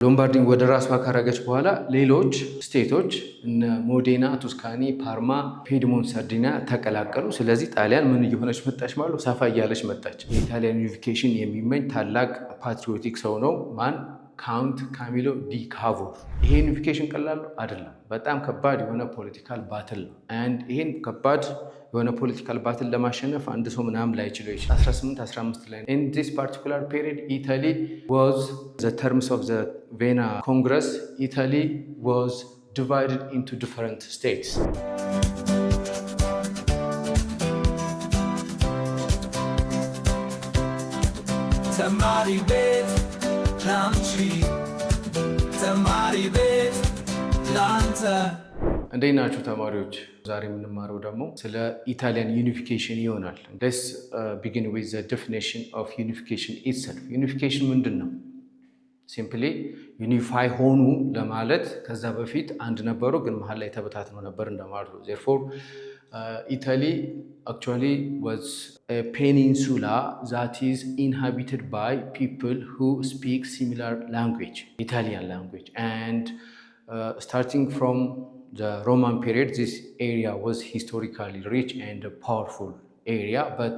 ሎምባርዲን ወደ ራሷ ካረገች በኋላ ሌሎች ስቴቶች እነ ሞዴና፣ ቱስካኒ፣ ፓርማ፣ ፒድሞንት፣ ሳርዲኒያ ተቀላቀሉ። ስለዚህ ጣሊያን ምን እየሆነች መጣች ማለት ነው? ሰፋ እያለች መጣች። የኢታሊያን ዩኒፊኬሽን የሚመኝ ታላቅ ፓትሪዮቲክ ሰው ነው። ማን? ካውንት ካሚሎ ዲ ካቮር። ይሄ ዩኒፊኬሽን ቀላል አይደለም። በጣም ከባድ የሆነ ፖለቲካል ባትል ነው። ይሄን ከባድ የሆነ ፖለቲካል ባትል ለማሸነፍ አንድ ሰው ምናምን ላይችለው ይችላል። 1815 ላይ in this particular period Italy was the terms of the Vienna Congress. Italy was divided into different states. Tamari bet country Tamari bet Lanta. እንዴት ናችሁ ተማሪዎች? ዛሬ የምንማረው ደግሞ ስለ ኢታሊያን ዩኒፊኬሽን ይሆናል። Let's begin with the definition of unification itself. ዩኒፊኬሽን ምንድን ነው? ሲምፕሊ ዩኒፋይ ሆኑ ለማለት ከዛ በፊት አንድ ነበሩ ግን መሀል ላይ ተበታትነው ነበር እንደማለት ነው። Therefore Italy actually was a peninsula that is inhabited by people who speak similar language, Italian language, and starting from the Roman period, this area was historically rich and a powerful area, but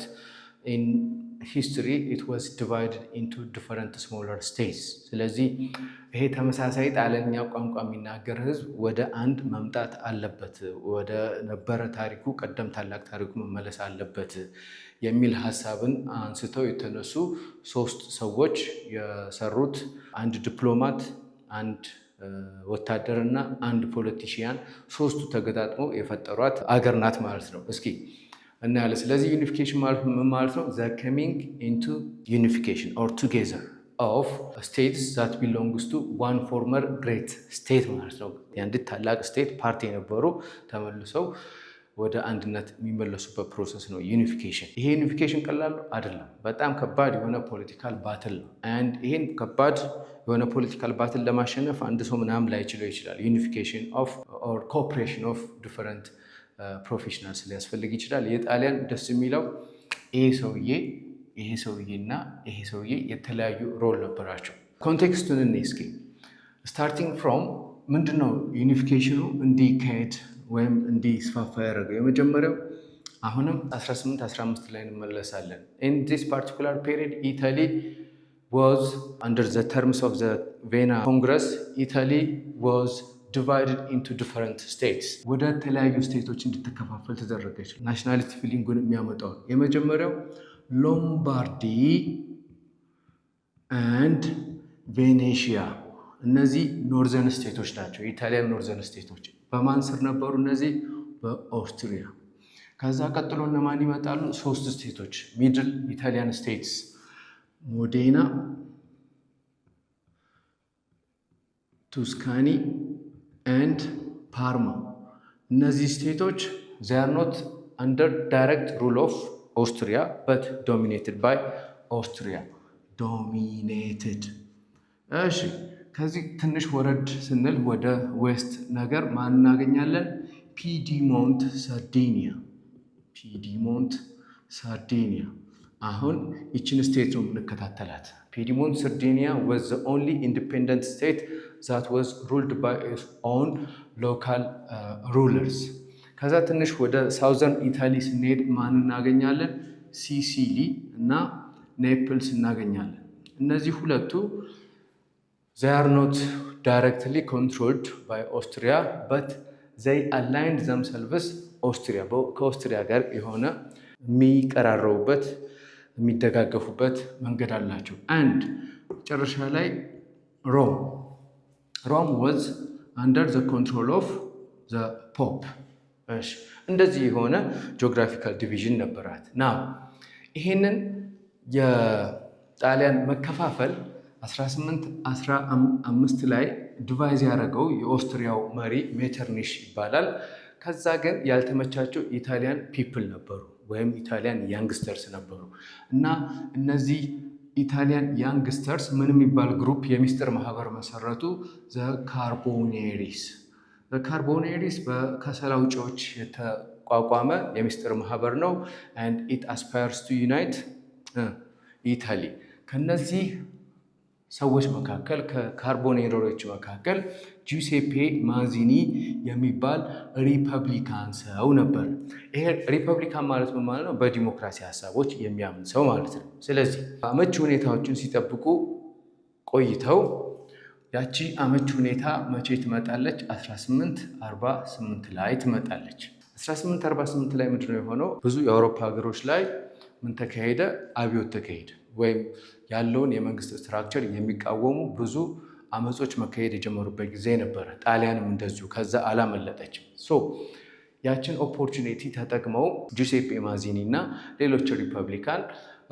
in history it was divided into different smaller states. ስለዚህ ይሄ ተመሳሳይ ጣሊያንኛ ቋንቋ የሚናገር ህዝብ ወደ አንድ መምጣት አለበት፣ ወደ ነበረ ታሪኩ ቀደም ታላቅ ታሪኩ መመለስ አለበት የሚል ሀሳብን አንስተው የተነሱ ሶስት ሰዎች የሰሩት አንድ ዲፕሎማት፣ አንድ ወታደርና አንድ ፖለቲሽያን ሶስቱ ተገጣጥመው የፈጠሯት አገር ናት ማለት ነው። እስኪ እናያለን። ስለዚህ ዩኒፊኬሽን ማለት ምን ማለት ነው? the coming into unification or together of states that belongs to one former great state ማለት ነው። የአንድ ታላቅ ስቴት ፓርቲ የነበሩ ተመልሰው ወደ አንድነት የሚመለሱበት ፕሮሰስ ነው ዩኒፊኬሽን። ይሄ ዩኒፊኬሽን ቀላል አይደለም። በጣም ከባድ የሆነ ፖለቲካል ባትል ነው። ይሄን ከባድ የሆነ ፖለቲካል ባትል ለማሸነፍ አንድ ሰው ምናምን ላይችለው ይችላል። ዩኒፊኬሽን ኦፍ ኦር ኮኦፕሬሽን ኦፍ ዲፈረንት ፕሮፌሽናልስ ሊያስፈልግ ይችላል። የጣሊያን ደስ የሚለው ይሄ ሰውዬና ይሄ ሰውዬ የተለያዩ ሮል ነበራቸው። ኮንቴክስቱን እስኪ ስታርቲንግ ፍሮም ምንድነው ዩኒፊኬሽኑ እንዲካሄድ ወይም እንዲስፋፋ ያደረገው? የመጀመሪያው አሁንም 1815 ላይ እንመለሳለን። in this particular period Italy was under the terms of the Vienna Congress. Italy was divided into different states. ወደ ተለያዩ ስቴቶች እንድትከፋፈል ተደረገች። ናሽናሊቲ ፊሊንጉን የሚያመጣው የመጀመሪያው ሎምባርዲ and ቬኔሺያ። እነዚህ ኖርዘርን ስቴቶች ናቸው፣ የኢታሊያን ኖርዘርን ስቴቶች። በማን ስር ነበሩ እነዚህ? በኦስትሪያ። ከዛ ቀጥሎ እነማን ይመጣሉ? ሶስት ስቴቶች ሚድል ኢታሊያን ስቴትስ፣ ሞዴና፣ ቱስካኒ and ፓርማ። እነዚህ ስቴቶች they are not under direct rule of Austria but dominated by Austria. dominated እሺ ከዚህ ትንሽ ወረድ ስንል ወደ ዌስት ነገር ማን እናገኛለን? ፒዲሞንት ሳርዲኒያ። አሁን ይችን ስቴት ነው የምንከታተላት። ፒዲሞንት ሳርዲኒያ was the only independent state that was ruled by its own local rulers. ከዛ ትንሽ ወደ ሳውዘርን ኢታሊ ስንሄድ ማን እናገኛለን? ሲሲሊ እና ኔፕልስ እናገኛለን። እነዚህ ሁለቱ they are not directly controlled by Austria but they aligned themselves Austria ከኦስትሪያ ጋር የሆነ የሚቀራረቡበት የሚደጋገፉበት መንገድ አላቸው። አንድ መጨረሻ ላይ ሮም was under the control of the Pope. እንደዚህ የሆነ ጂኦግራፊካል ዲቪዥን ነበራት። ናው ይሄንን የጣሊያን መከፋፈል 1815 ላይ ዲቫይዝ ያደረገው የኦስትሪያው መሪ ሜተርኒሽ ይባላል። ከዛ ግን ያልተመቻቸው ኢታሊያን ፒፕል ነበሩ ወይም ኢታሊያን ያንግስተርስ ነበሩ እና እነዚህ ኢታሊያን ያንግስተርስ ምን የሚባል ግሩፕ የሚስጥር ማህበር መሰረቱ? ካርቦኔሪስ በከሰል አውጪዎች የተቋቋመ የሚስጥር ማህበር ነው። and it aspires to unite Italy። ከነዚህ ሰዎች መካከል ከካርቦኔሮች መካከል ጁሴፔ ማዚኒ የሚባል ሪፐብሊካን ሰው ነበር። ይሄ ሪፐብሊካን ማለት ምን ማለት ነው? በዲሞክራሲ ሀሳቦች የሚያምን ሰው ማለት ነው። ስለዚህ አመቺ ሁኔታዎችን ሲጠብቁ ቆይተው ያቺ አመቺ ሁኔታ መቼ ትመጣለች? 1848 ላይ ትመጣለች። 1848 ላይ ምንድነው የሆነው? ብዙ የአውሮፓ ሀገሮች ላይ ምን ተካሄደ? አብዮት ተካሄደ። ወይም ያለውን የመንግስት ስትራክቸር የሚቃወሙ ብዙ አመጾች መካሄድ የጀመሩበት ጊዜ ነበረ። ጣሊያንም እንደዚሁ ከዛ አላመለጠችም። ያችን ኦፖርቹኒቲ ተጠቅመው ጁሴፔ ማዚኒ እና ሌሎች ሪፐብሊካን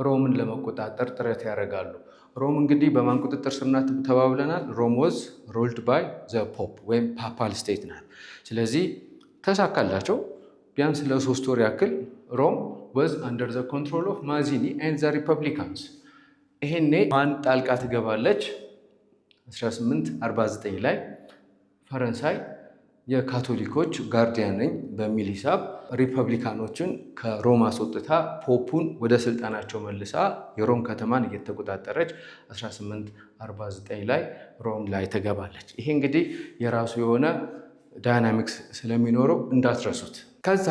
ሮምን ለመቆጣጠር ጥረት ያደርጋሉ። ሮም እንግዲህ በማን ቁጥጥር ስር ናት ተባብለናል? ሮም ወዝ ሮልድ ባይ ዘ ፖፕ ወይም ፓፓል ስቴት ናት። ስለዚህ ተሳካላቸው። ቢያንስ ለ3 ወር ያክል ሮም ወዝ አንደር ዘ ኮንትሮል ኦፍ ማዚኒ ኤንድ ዘ ሪፐብሊካንስ። ይሄኔ ማን ጣልቃ ትገባለች? 1849 ላይ ፈረንሳይ የካቶሊኮች ጋርዲያን ነኝ በሚል ሂሳብ ሪፐብሊካኖችን ከሮም አስወጥታ ፖፑን ወደ ስልጣናቸው መልሳ የሮም ከተማን እየተቆጣጠረች 1849 ላይ ሮም ላይ ትገባለች። ይሄ እንግዲህ የራሱ የሆነ ዳይናሚክስ ስለሚኖረው እንዳትረሱት። ከዛ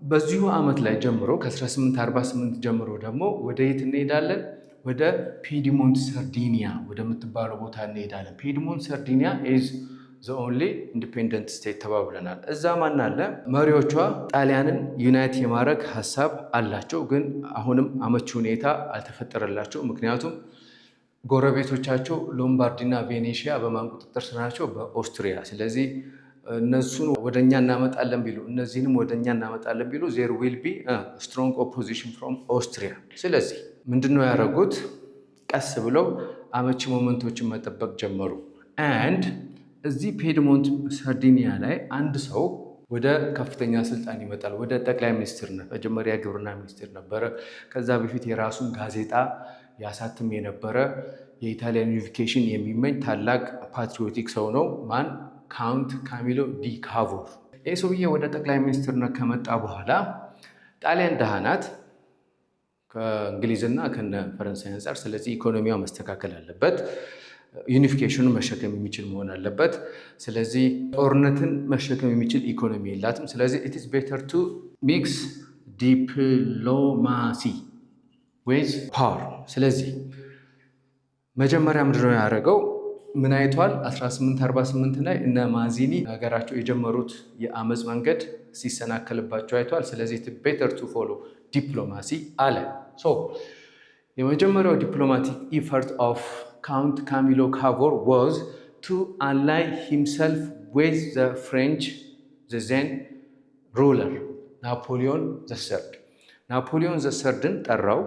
በዚሁ ዓመት ላይ ጀምሮ ከ1848 ጀምሮ ደግሞ ወደ የት እንሄዳለን? ወደ ፒዲሞንት ሰርዲኒያ ወደምትባለው ቦታ እንሄዳለን። ፒዲሞንት ሰርዲኒያ ኢዝ ዘ ኦንሊ ኢንዲፔንደንት ስቴት ተባብለናል። እዛ ማን አለ? መሪዎቿ ጣሊያንን ዩናይት የማድረግ ሀሳብ አላቸው፣ ግን አሁንም አመቺ ሁኔታ አልተፈጠረላቸው። ምክንያቱም ጎረቤቶቻቸው ሎምባርዲና ቬኔሺያ በማን ቁጥጥር ስር ናቸው? በኦስትሪያ። ስለዚህ እነሱን ወደኛ እናመጣለን ቢሉ እነዚህንም ወደኛ እናመጣለን ቢሉ ዜር ዊል ቢ ስትሮንግ ኦፖዚሽን ፍሮም ኦስትሪያ። ስለዚህ ምንድነው ያደረጉት? ቀስ ብለው አመቺ ሞመንቶችን መጠበቅ ጀመሩ። አንድ እዚህ ፒድሞንት ሰርዲኒያ ላይ አንድ ሰው ወደ ከፍተኛ ስልጣን ይመጣል። ወደ ጠቅላይ ሚኒስትርነት። መጀመሪያ ግብርና ሚኒስትር ነበረ። ከዛ በፊት የራሱን ጋዜጣ ያሳትም የነበረ የኢታሊያን ዩኒፊኬሽን የሚመኝ ታላቅ ፓትሪዮቲክ ሰው ነው። ማን? ካውንት ካሚሎ ዲ ካቮር። ይህ ሰውዬ ወደ ጠቅላይ ሚኒስትርነት ከመጣ በኋላ ጣሊያን ደሃ ናት ከእንግሊዝና ከነ ፈረንሳይ አንጻር። ስለዚህ ኢኮኖሚዋ መስተካከል አለበት። ዩኒፊኬሽኑን መሸከም የሚችል መሆን አለበት። ስለዚህ ጦርነትን መሸከም የሚችል ኢኮኖሚ የላትም። ስለዚህ ኢት ኢዝ ቤተር ቱ ሚክስ ዲፕሎማሲ ዌዝ ፓወር። ስለዚህ መጀመሪያ ምንድነው ያደረገው? ምን አይቷል? 1848 ላይ እነ ማዚኒ ሀገራቸው የጀመሩት የአመፅ መንገድ ሲሰናከልባቸው አይቷል። ስለዚህ ቤተር ቱ ፎሎ ዲፕሎማሲ አለ። የመጀመሪያው ዲፕሎማቲክ ኢፈርት ኦፍ ካውንት ካሚሎ ካቮር ዋዝ ቱ አላይ ሂምሰልፍ ዊዝ ዘ ፍሬንች ዘን ሩለር ናፖሊዮን ዘሰርድ። ናፖሊዮን ዘሰርድን ጠራው።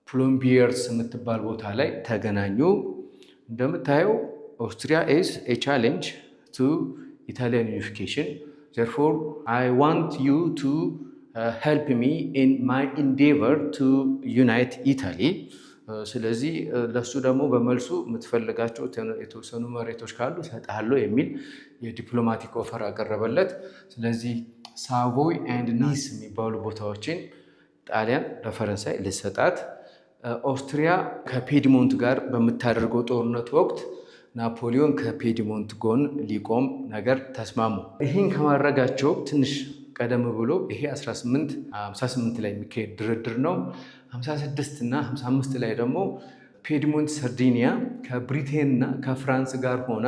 ፕሎምቢየርስ የምትባል ቦታ ላይ ተገናኙ። እንደምታየው ኦስትሪያ ኢዝ ኤ ቻሌንጅ ቱ ኢታሊያን ዩኒፊኬሽን therefore I want you to help me in my endeavor to unite Italy። ስለዚህ ለሱ ደግሞ በመልሱ የምትፈልጋቸው የተወሰኑ መሬቶች ካሉ እሰጥሃለሁ የሚል የዲፕሎማቲክ ኦፈር አቀረበለት። ስለዚህ ሳቮይ ኤንድ ኒስ የሚባሉ ቦታዎችን ጣሊያን ለፈረንሳይ ልሰጣት፣ ኦስትሪያ ከፒድሞንት ጋር በምታደርገው ጦርነት ወቅት ናፖሊዮን ከፒድሞንት ጎን ሊቆም ነገር ተስማሙ። ይህን ከማድረጋቸው ትንሽ ቀደም ብሎ ይሄ 1858 ላይ የሚካሄድ ድርድር ነው። 56 እና 55 ላይ ደግሞ ፒድሞንት ሰርዲኒያ ከብሪቴንና ከፍራንስ ጋር ሆና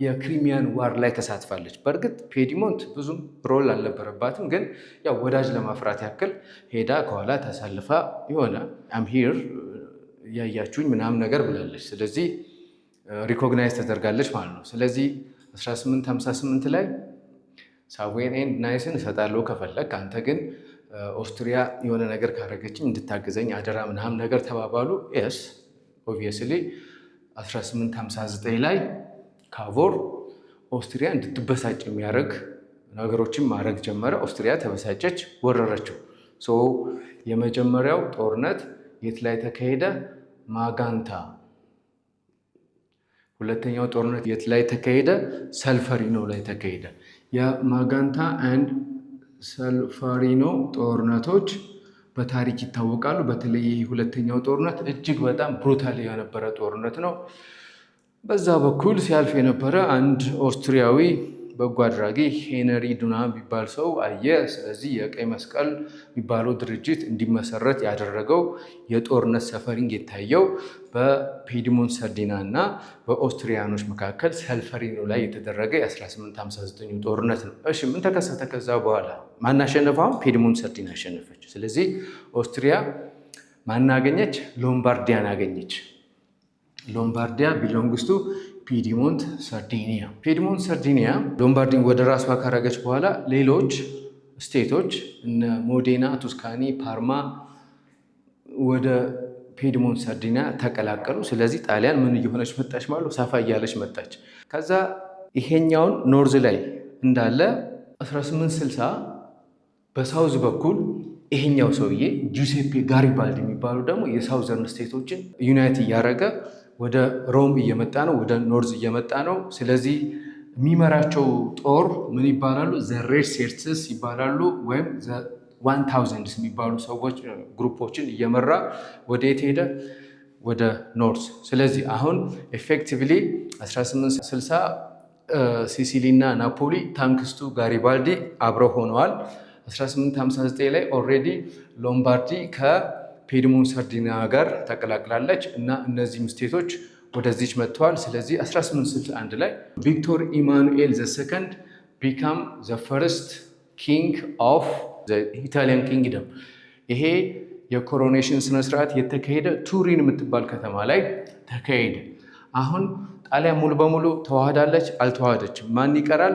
የክሪሚያን ዋር ላይ ተሳትፋለች። በእርግጥ ፒድሞንት ብዙም ሮል አልነበረባትም፣ ግን ያው ወዳጅ ለማፍራት ያክል ሄዳ ከኋላ ተሳልፋ የሆነ አም ሂር እያያችሁኝ ምናምን ነገር ብላለች። ስለዚህ ሪኮግናይዝ ተደርጋለች ማለት ነው። ስለዚህ 1858 ላይ ሳቮይን ኤንድ ናይስን እሰጣለሁ ከፈለግ፣ አንተ ግን ኦስትሪያ የሆነ ነገር ካረገችኝ እንድታግዘኝ አደራ ምናምን ነገር ተባባሉ። የስ ኦብቪየስሊ 1859 ላይ ካቮር ኦስትሪያ እንድትበሳጭ የሚያደርግ ነገሮችን ማድረግ ጀመረ። ኦስትሪያ ተበሳጨች፣ ወረረችው። የመጀመሪያው ጦርነት የት ላይ ተካሄደ? ማጋንታ። ሁለተኛው ጦርነት የት ላይ ተካሄደ? ሰልፈሪኖ ላይ ተካሄደ። የማጋንታ አንድ ሰልፈሪኖ ጦርነቶች በታሪክ ይታወቃሉ። በተለይ ሁለተኛው ጦርነት እጅግ በጣም ብሩታል የነበረ ጦርነት ነው። በዛ በኩል ሲያልፍ የነበረ አንድ ኦስትሪያዊ በጎ አድራጊ ሄነሪ ዱና የሚባል ሰው አየ። ስለዚህ የቀይ መስቀል የሚባለው ድርጅት እንዲመሰረት ያደረገው የጦርነት ሰፈሪንግ የታየው በፒድሞንት ሰርዲና እና በኦስትሪያኖች መካከል ሰልፈሪኖ ላይ የተደረገ የ1859 ጦርነት ነው። እሺ ምን ተከሰተ? ከዛ በኋላ ማን አሸነፈ? ፒድሞንት ሰርዲና አሸነፈች። ስለዚህ ኦስትሪያ ማን አገኘች? ሎምባርዲያን አገኘች። ሎምባርዲያ ቢሎንግስቱ ፒድሞንት ሰርዲኒያ። ፒድሞንት ሰርዲኒያ ሎምባርዲን ወደ ራሷ ካረገች በኋላ ሌሎች ስቴቶች እነ ሞዴና፣ ቱስካኒ፣ ፓርማ ወደ ፒድሞንት ሰርዲኒያ ተቀላቀሉ። ስለዚህ ጣሊያን ምን እየሆነች መጣች ማለት ሰፋ እያለች መጣች። ከዛ ይሄኛውን ኖርዝ ላይ እንዳለ 1860 በሳውዝ በኩል ይሄኛው ሰውዬ ጁሴፔ ጋሪባልዲ የሚባሉ ደግሞ የሳውዘርን ስቴቶችን ዩናይት እያደረገ ወደ ሮም እየመጣ ነው፣ ወደ ኖርዝ እየመጣ ነው። ስለዚህ የሚመራቸው ጦር ምን ይባላሉ? ዘ ሬድ ሴርትስ ይባላሉ፣ ወይም 1000 የሚባሉ ሰዎች ግሩፖችን እየመራ ወደ የት ሄደ? ወደ ኖርዝ። ስለዚህ አሁን ኤፌክቲቭሊ 1860 ሲሲሊ እና ናፖሊ ታንክስቱ ጋሪባልዲ አብረው ሆነዋል። 1859 ላይ ኦልሬዲ ሎምባርዲ ከፒድሞንት ሰርዲኒያ ጋር ተቀላቅላለች እና እነዚህም ስቴቶች ወደዚች መጥተዋል። ስለዚህ 1861 ላይ ቪክቶር ኢማኑኤል ዘሰከንድ ቢካም ዘ ፈርስት ኪንግ ኦፍ ኢታሊያን ኪንግደም። ይሄ የኮሮኔሽን ስነስርዓት የተካሄደ ቱሪን የምትባል ከተማ ላይ ተካሄደ። አሁን ጣሊያን ሙሉ በሙሉ ተዋህዳለች? አልተዋህደችም። ማን ይቀራል?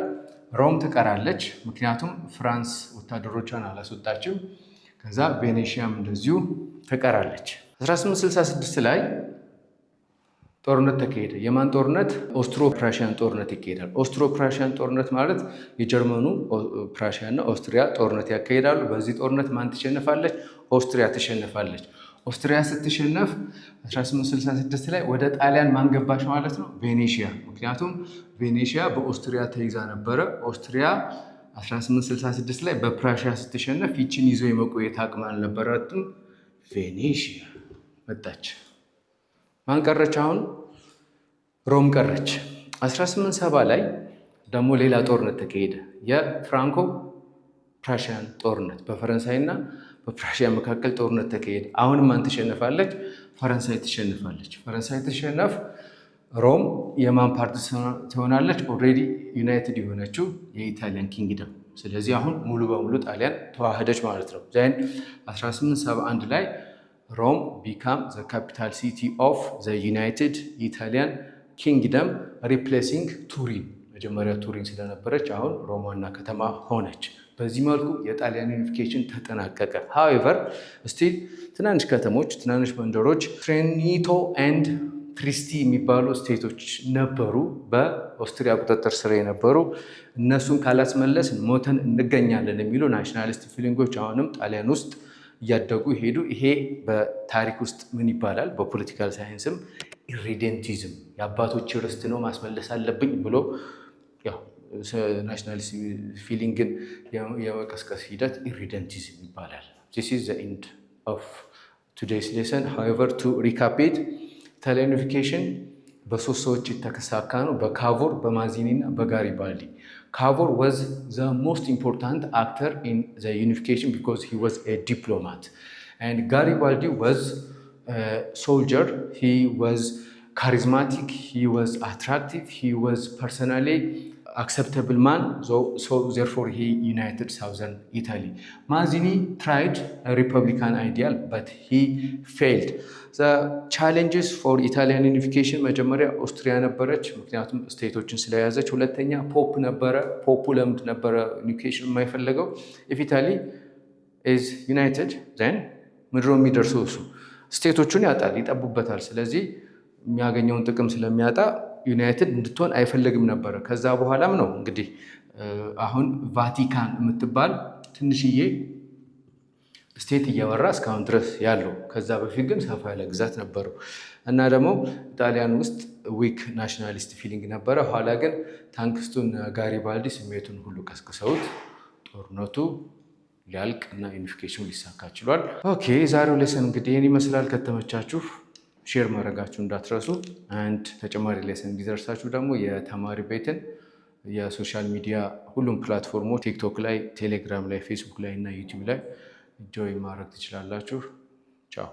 ሮም ትቀራለች። ምክንያቱም ፍራንስ ወታደሮቿን አላስወጣችም። ከዛ ቬኔሽያም እንደዚሁ ትቀራለች። 1866 ላይ ጦርነት ተካሄደ። የማን ጦርነት? ኦስትሮ ፕራሽያን ጦርነት ይካሄዳል። ኦስትሮ ፕራሽያን ጦርነት ማለት የጀርመኑ ፕራሽያ እና ኦስትሪያ ጦርነት ያካሄዳሉ። በዚህ ጦርነት ማን ትሸነፋለች? ኦስትሪያ ትሸነፋለች። ኦስትሪያ ስትሸነፍ 1866 ላይ ወደ ጣሊያን ማን ገባች ማለት ነው? ቬኔሽያ። ምክንያቱም ቬኔሽያ በኦስትሪያ ተይዛ ነበረ። ኦስትሪያ 1866 ላይ በፕራሽያ ስትሸነፍ ይችን ይዞ የመቆየት አቅም አልነበራትም። ቬኔሽያ መጣች። ማን ቀረች? አሁን ሮም ቀረች። 1870 ላይ ደግሞ ሌላ ጦርነት ተካሄደ። የፍራንኮ ፕራሽያን ጦርነት በፈረንሳይና በፕራሽያ መካከል ጦርነት ተካሄደ። አሁንም ማን ትሸነፋለች? ፈረንሳይ ትሸነፋለች። ፈረንሳይ ትሸነፍ፣ ሮም የማን ፓርት ትሆናለች? ኦልሬዲ ዩናይትድ የሆነችው የኢታሊያን ኪንግደም። ስለዚህ አሁን ሙሉ በሙሉ ጣሊያን ተዋህደች ማለት ነው። ዛይን 1871 ላይ ሮም ቢካም ዘ ካፒታል ሲቲ ኦፍ ዘ ዩናይትድ ኢታሊያን ኪንግደም ሪፕሌሲንግ ቱሪን። መጀመሪያ ቱሪን ስለነበረች አሁን ሮም ዋና ከተማ ሆነች። በዚህ መልኩ የጣሊያን ዩኒፊኬሽን ተጠናቀቀ። ሃዌቨር ስቲል ትናንሽ ከተሞች፣ ትናንሽ መንደሮች ትሬኒቶ ኤንድ ትሪስቲ የሚባሉ ስቴቶች ነበሩ፣ በኦስትሪያ ቁጥጥር ስር የነበሩ። እነሱን ካላስመለስን ሞተን እንገኛለን የሚሉ ናሽናሊስት ፊሊንጎች አሁንም ጣሊያን ውስጥ እያደጉ ሄዱ። ይሄ በታሪክ ውስጥ ምን ይባላል? በፖለቲካል ሳይንስም ኢሪዴንቲዝም፣ የአባቶች ርስት ነው ማስመለስ አለብኝ ብሎ ናሽናሊስት ፊሊንግን የመቀስቀስ ሂደት ኢሪዴንቲዝም ይባላል። ዚስ ኢዝ ዘ ኤንድ ኦፍ ቱዴይስ ሌሰን። ሃዌቨር ቱ ሪካፒት ኢታሊያን ዩኒፊኬሽን በሶስት ሰዎች የተሳካ ነው፣ በካቮር፣ በማዚኒ እና በጋሪባልዲ። ካቮር was the most important actor in the unification because he was a diplomat, and Garibaldi was a soldier. He was charismatic, he was attractive, he was personally acceptable man, so therefore he united southern Italy. Mazzini tried a republican ideal but he failed. The challenges for Italian unification መጀመሪያ ኦስትሪያ ነበረች፣ ምክንያቱም ስቴቶችን ስለያዘች። ሁለተኛ ፖፕ ነበረ። ፖፑ ለምንድን ነበረ ዩኒፊኬሽን የማይፈለገው? if Italy is united then ምድሮ የሚደርሰው እሱ ስቴቶቹን ያጣል፣ ይጠቡበታል። ስለዚህ የሚያገኘውን ጥቅም ስለሚያጣ ዩናይትድ እንድትሆን አይፈልግም ነበረ። ከዛ በኋላም ነው እንግዲህ አሁን ቫቲካን የምትባል ትንሽዬ ስቴት እየመራ እስካሁን ድረስ ያለው። ከዛ በፊት ግን ሰፋ ያለ ግዛት ነበረው እና ደግሞ ጣሊያን ውስጥ ዊክ ናሽናሊስት ፊሊንግ ነበረ። ኋላ ግን ታንክስቱን ጋሪባልዲ ስሜቱን ሁሉ ቀስቅሰውት ጦርነቱ ሊያልቅ እና ዩኒፊኬሽኑ ሊሳካ ችሏል። ኦኬ ዛሬው ሌሰን እንግዲህ ይህን ይመስላል። ከተመቻችሁ ሼር ማድረጋችሁ እንዳትረሱ። አንድ ተጨማሪ ሌሰን እንዲደርሳችሁ ደግሞ የተማሪ ቤትን የሶሻል ሚዲያ ሁሉም ፕላትፎርሞች ቲክቶክ ላይ፣ ቴሌግራም ላይ፣ ፌስቡክ ላይ እና ዩቲዩብ ላይ ጆይን ማድረግ ትችላላችሁ። ቻው